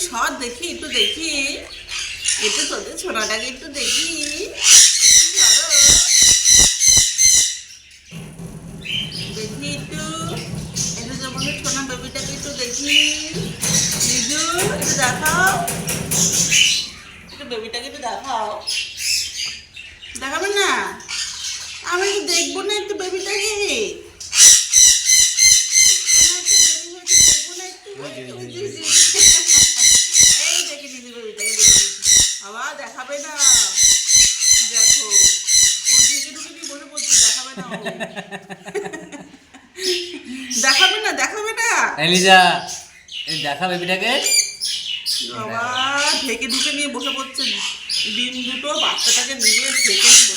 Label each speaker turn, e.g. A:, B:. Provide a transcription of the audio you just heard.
A: Short দেখি, একটু দেখি, একটু তোদের ছোনাটাকে একটু দেখি। দেখি একটু যেমন ছোনা বেবিটাকে একটু দেখি। নিজু একটু দেখাও, একটু বেবিটাকে একটু দেখাও। দেখাবেন না? আমি একটু দেখবো না একটু বেবিটাকে? এই দেখে নিজের বেবিটাকে দেখে আবার দেখাবে না। দেখো ও ঢেকে ঢুকে নিয়ে বসে পড়ছে, দেখাবে না। দেখাবে না, দেখাবে না।
B: এলিজা এই দেখা বেবিটাকে।
A: বাবা ঢেকে ঢুকে নিয়ে বসে পড়ছে। ডিম দুটো বাচ্চাটাকে নিয়ে ঢেকে নিয়ে